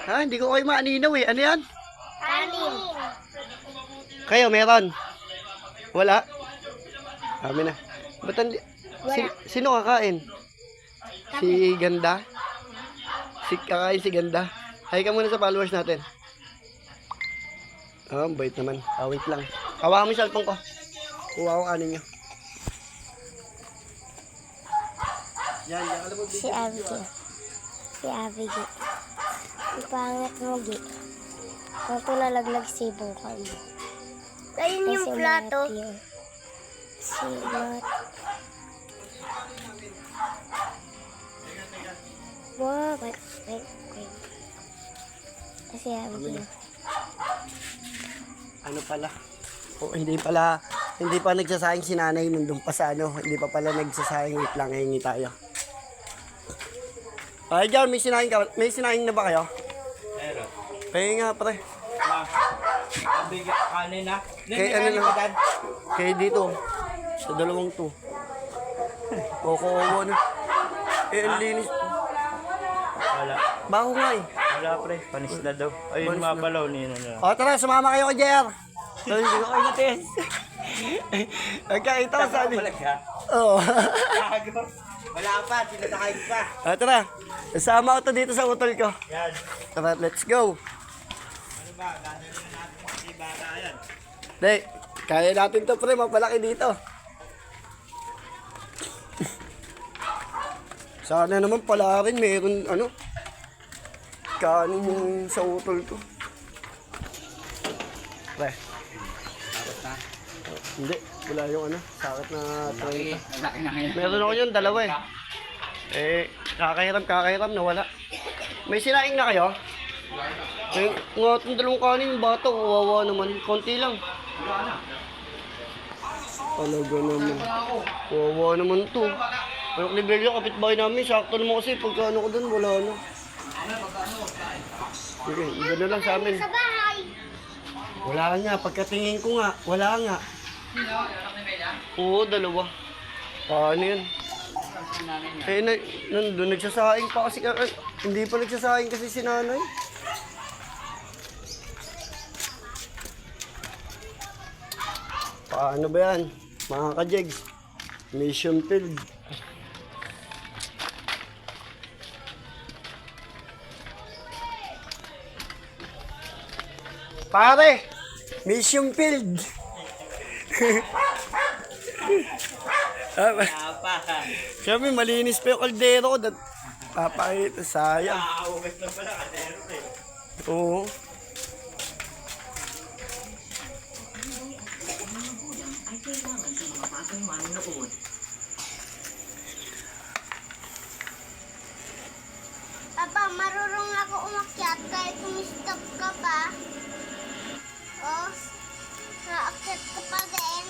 Ha? Hindi ko kayo maaninaw eh. Ano yan? Kanin. Kayo, meron? Wala? Kami na. Ba't sino kakain? Si Ganda? Kakain si Ganda? Hay ka muna sa followers natin. Bait naman. Wait lang. Hawakan mo yung cellphone ko. Kuha ko kanin nyo. Yan, alam mo. Si Abigail. Si Abigail. Ipangit mo, Gi. Kung ito nalaglag sa ibong kami. Ayun yung plato. Si Matt. Wow, wait. Si Abigail. Ano pala? Hindi pa nagsasayang si nanay nandun pa sa ano. Hindi pa pala nagsasayang. Wait lang, hingi tayo. Ay, Jar, may sinayang ka? May sinayang na ba kayo? Meron. Kaya nga, pre. Kanin na. Kaya ano lang. Kaya dito. Sa dalawang to. Koko-owo na. Ang linis. Wala. Baho nga eh. Wala pre. Panis na daw. Ayun, mabalaw niya na. Tara, sumama kayo kay Jer. Hindi ko kayo natin. Nagkakita ko sa amin. Oo. Wala pa, sinasakayin pa. Tara, kasama ko to dito sa utol ko. Yan. Tara, let's go. Ano ba? Gano'n na natin si bata yan. Hindi, kaya natin to pre, mapalaki dito. Sana naman pala rin meron ano, kanin yung sa utol ko. Pre. Hindi, wala yung ano, sakit na 30. Meron ako yun, dalawa eh. Kakahiram, nawala. May sinaing na kayo? Nga itong dalawang kanin, yung bata, kawawa naman. Konti lang. Talaga naman. Kawawa naman to. Anong level yung kapitbahay namin, sakto naman kasi pagka ano ko dun, wala na. Sige, iba na lang sa amin. Sa bahay. Wala nga, pagkatingin ko nga, wala nga. Oo, dalawa. Paano yun? Nandun, nagsasaing pa kasi, hindi pa nagsasaing kasi si nanay. Paano ba yan? Mga ka-jegs, mission field. Pare, mission field. Siyempre, malinis pa yung kaldero ko. Papakita, sayang. Nakakaugas na pala kadero eh. Oo. Papa, marunong ako umakyat kahit tumistop ka pa. Oh, naakyat ka pa din.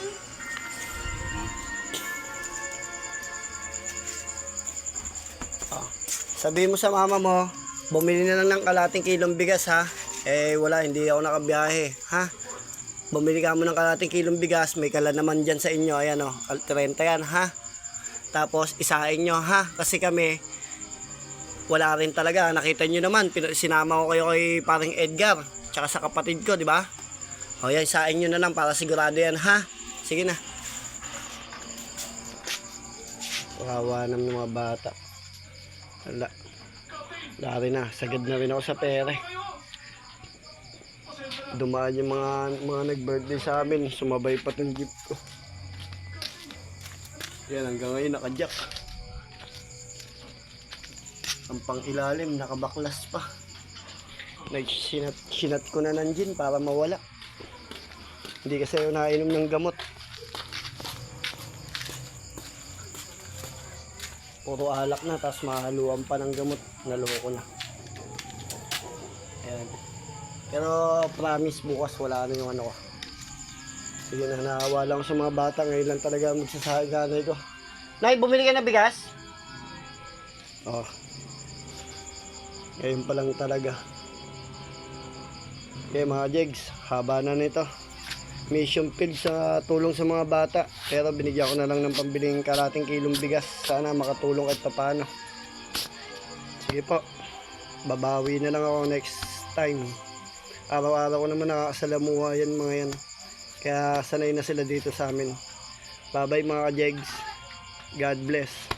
Sabihin mo sa mama mo, bumili na lang ng kalating kilong bigas ha. Wala, hindi ako nakabiyahe ha. Bumili ka mo ng kalating kilong bigas, may kala naman dyan sa inyo, ayan o, 30 yan ha. Tapos isahin nyo ha, kasi kami, wala rin talaga. Nakita nyo naman, sinama ko kayo kay paring Edgar, tsaka sa kapatid ko, di ba? O yan, isahin nyo na lang para sigurado yan ha. Sige na. Kawawa naman ng mga bata. Wala. Dari na, sagad na rin ako sa pere. Dumaan yung mga nag-birthday sa amin, sumabay pa tong jeep ko. Yan, hanggang ngayon naka-jack. Ang pang ilalim, nakabaklas pa. Sinat ko na ng gin para mawala. Hindi kasi ako nainom ng gamot. Puro alak na, tapos mahaluan pa ng gamot. Naloko na. Ayan. Pero promise bukas wala na yung ano ko. Sige na, naawa lang sa mga bata. Ngayon lang talaga magsasahag nanay ko. Nay, bumili ka na bigas? Oh. Ngayon pa lang talaga. Okay mga jegs, haba na nito. Mission field sa tulong sa mga bata. Pero binigyan ko na lang ng pambiling kalating kilong bigas. Sana makatulong at paano. Sige po. Babawi na lang ako next time. Araw-araw ko naman nakakasalamuha yan mga yan. Kaya sanay na sila dito sa amin. Bye bye mga ka-jegs. God bless.